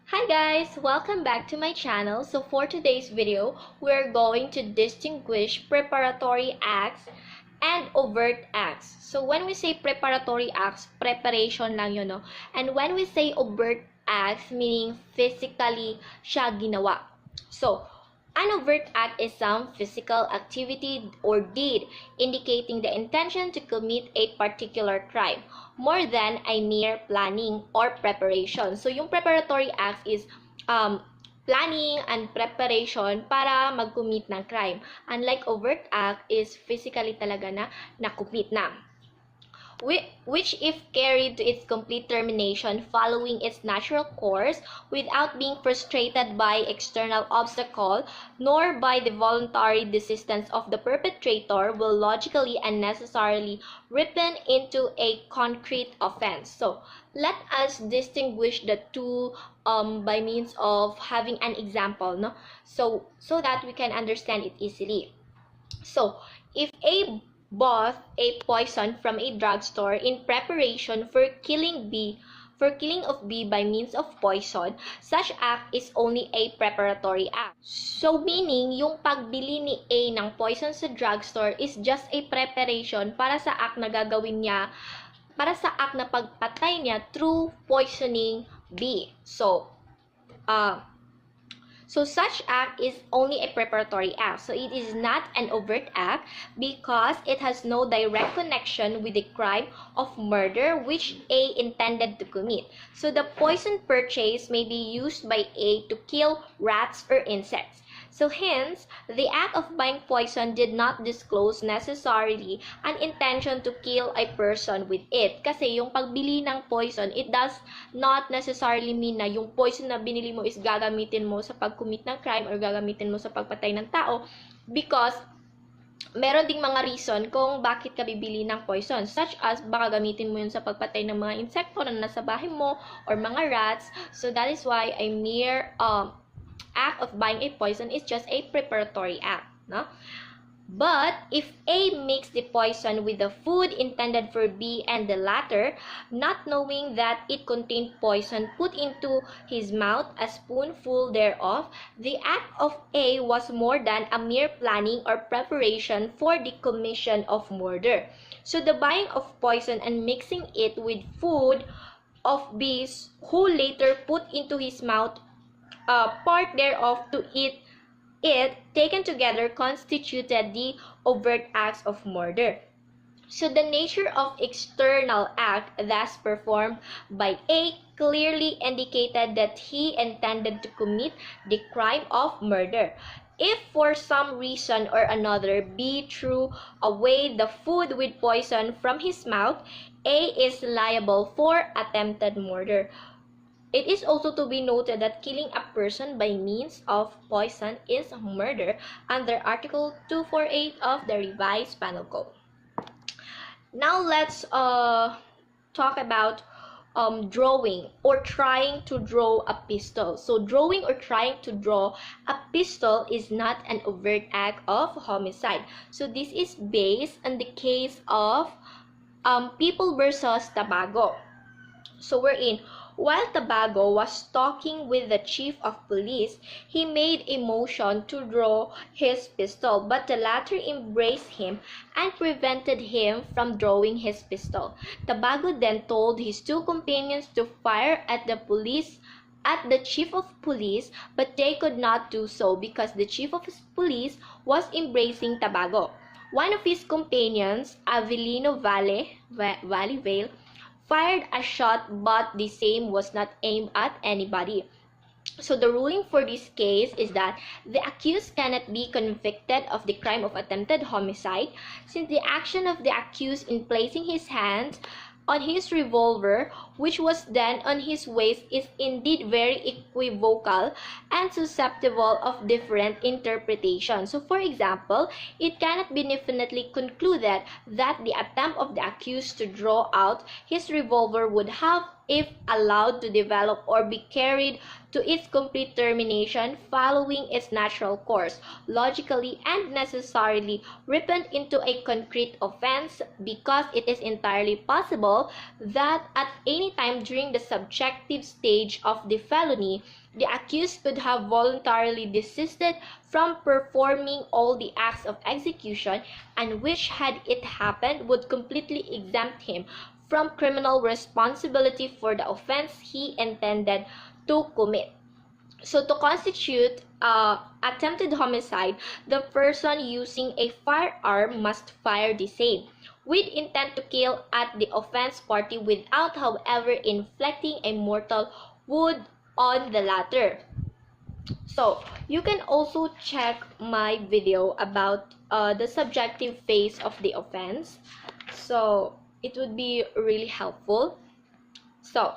Hi guys! Welcome back to my channel. So for today's video, we're going to distinguish preparatory acts and overt acts. So when we say preparatory acts, preparation lang yun, no? And when we say overt acts, meaning physically siya ginawa. So, an overt act is some physical activity or deed indicating the intention to commit a particular crime, more than a mere planning or preparation. So, yung preparatory act is planning and preparation para mag-commit ng crime. Unlike overt act is physically talaga na commit na. Which if carried to its complete termination following its natural course without being frustrated by external obstacle nor by the voluntary desistance of the perpetrator will logically and necessarily ripen into a concrete offense. So let us distinguish the two by means of having an example, no? So that we can understand it easily. So if A bought a poison from a drugstore in preparation for killing of B by means of poison, such act is only a preparatory act. So meaning, yung pagbili ni A ng poison sa drugstore is just a preparation para sa act na gagawin niya, para sa act na pagpatay niya through poisoning B. So such act is only a preparatory act. So it is not an overt act because it has no direct connection with the crime of murder which A intended to commit. So the poison purchase may be used by A to kill rats or insects. So hence, the act of buying poison did not disclose necessarily an intention to kill a person with it. Kasi yung pagbili ng poison, it does not necessarily mean na yung poison na binili mo is gagamitin mo sa pag-commit ng crime or gagamitin mo sa pagpatay ng tao, because meron ding mga reason kung bakit ka bibili ng poison, such as baka gamitin mo yun sa pagpatay ng mga insekto na nasa bahay mo or mga rats. So that is why a mere act of buying a poison is just a preparatory act, no? But if A mixed the poison with the food intended for B and the latter, not knowing that it contained poison, put into his mouth a spoonful thereof, the act of A was more than a mere planning or preparation for the commission of murder. So the buying of poison and mixing it with food of B, who later put into his mouth part thereof to eat it, taken together, constituted the overt acts of murder. So the nature of external act thus performed by A clearly indicated that he intended to commit the crime of murder. If for some reason or another B threw away the food with poison from his mouth, A is liable for attempted murder. It is also to be noted that killing a person by means of poison is murder under Article 248 of the Revised Penal Code. Now let's talk about drawing or trying to draw a pistol. So drawing or trying to draw a pistol is not an overt act of homicide. So this is based on the case of People versus Tabago. So while Tabago was talking with the chief of police, he made a motion to draw his pistol, but the latter embraced him and prevented him from drawing his pistol. Tabago then told his two companions to fire at the chief of police, but they could not do so because the chief of police was embracing Tabago. One of his companions, Avelino Vale, fired a shot, but the same was not aimed at anybody. So the ruling for this case is that the accused cannot be convicted of the crime of attempted homicide, since the action of the accused in placing his hands on his revolver, which was then on his waist, is indeed very equivocal and susceptible of different interpretation. So for example, it cannot be definitely concluded that the attempt of the accused to draw out his revolver would have if allowed to develop or be carried to its complete termination following its natural course, logically and necessarily ripened into a concrete offense, because it is entirely possible that at any time during the subjective stage of the felony, the accused could have voluntarily desisted from performing all the acts of execution, and which, had it happened, would completely exempt him from criminal responsibility for the offense he intended to commit. So to constitute attempted homicide, the person using a firearm must fire the same with intent to kill at the offense party without, however, inflicting a mortal wound on the latter. So you can also check my video about the subjective phase of the offense. So it would be really helpful. So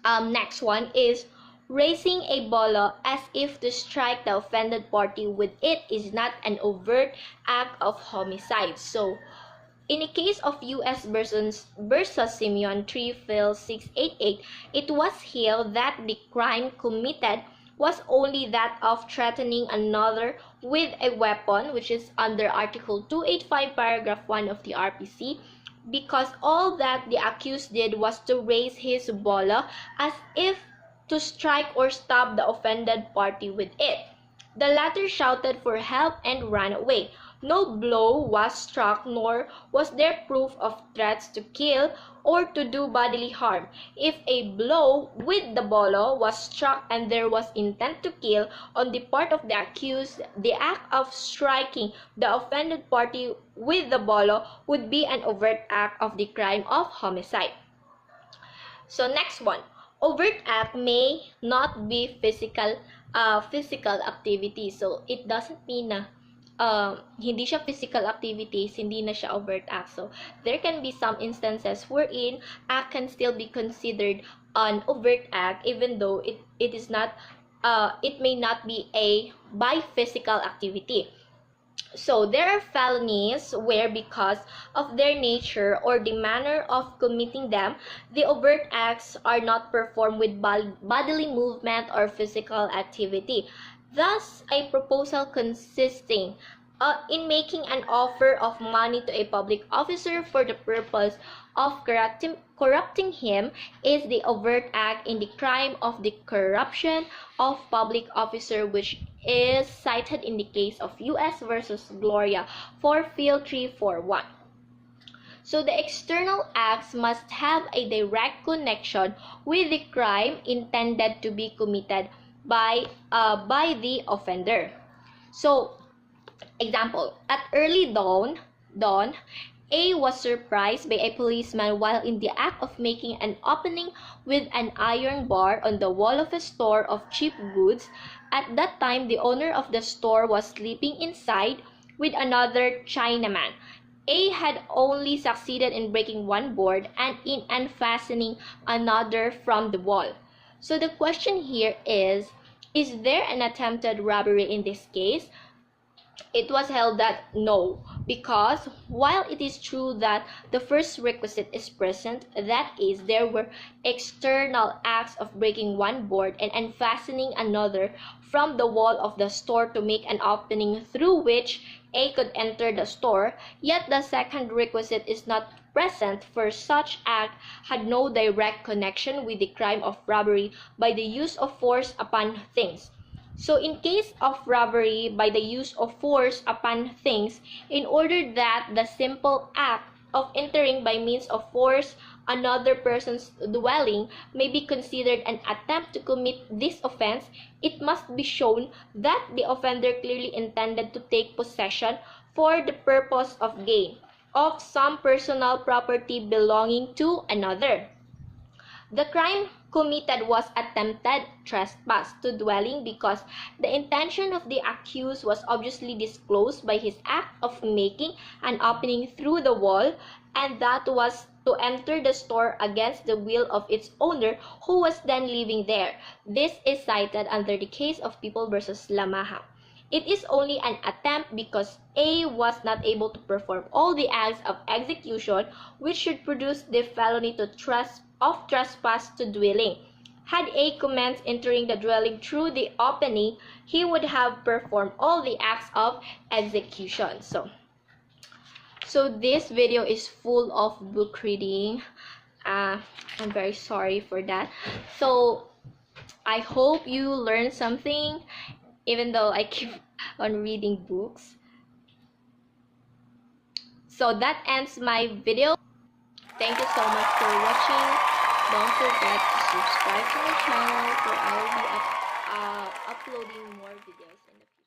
next one is raising a bolo as if to strike the offended party with it is not an overt act of homicide. So in the case of U.S. versus Simeon 3-688, it was held that the crime committed was only that of threatening another with a weapon, which is under Article 285, Paragraph 1 of the RPC, because all that the accused did was to raise his bolo as if to strike or stab the offended party with it. The latter shouted for help and ran away. No blow was struck, nor was there proof of threats to kill or to do bodily harm. If a blow with the bolo was struck and there was intent to kill on the part of the accused, the act of striking the offended party with the bolo would be an overt act of the crime of homicide. So next one, overt act may not be physical activity. So it doesn't mean na hindi siya physical activities, hindi na siya overt act. So there can be some instances wherein act can still be considered an overt act even though it is not it may not be a by physical activity. So there are felonies where, because of their nature or the manner of committing them, the overt acts are not performed with bodily movement or physical activity. Thus, a proposal consisting in making an offer of money to a public officer for the purpose of corrupting him is the overt act in the crime of the corruption of public officer, which is cited in the case of U.S. versus Gloria for Field 341. So the external acts must have a direct connection with the crime intended to be committed by the offender. So, example, at early dawn, A was surprised by a policeman while in the act of making an opening with an iron bar on the wall of a store of cheap goods. At that time, the owner of the store was sleeping inside with another Chinaman. A had only succeeded in breaking one board and in unfastening another from the wall. So the question here is there an attempted robbery in this case? It was held that no, because while it is true that the first requisite is present, that is, there were external acts of breaking one board and unfastening another from the wall of the store to make an opening through which A could enter the store, yet the second requisite is not present, for such act had no direct connection with the crime of robbery by the use of force upon things. So in case of robbery by the use of force upon things, in order that the simple act of entering by means of force another person's dwelling may be considered an attempt to commit this offense, it must be shown that the offender clearly intended to take possession for the purpose of gain of some personal property belonging to another. The crime committed was attempted trespass to dwelling because the intention of the accused was obviously disclosed by his act of making an opening through the wall, and that was to enter the store against the will of its owner, who was then living there. This is cited under the case of People versus Lamahang. It is only an attempt because A was not able to perform all the acts of execution which should produce the felony to of trespass to dwelling. Had A commenced entering the dwelling through the opening, he would have performed all the acts of execution. So this video is full of book reading. I'm very sorry for that. So I hope you learned something, even though I keep on reading books. So that ends my video. Thank you so much for watching. Don't forget to subscribe to my channel, where I will be uploading more videos in the future.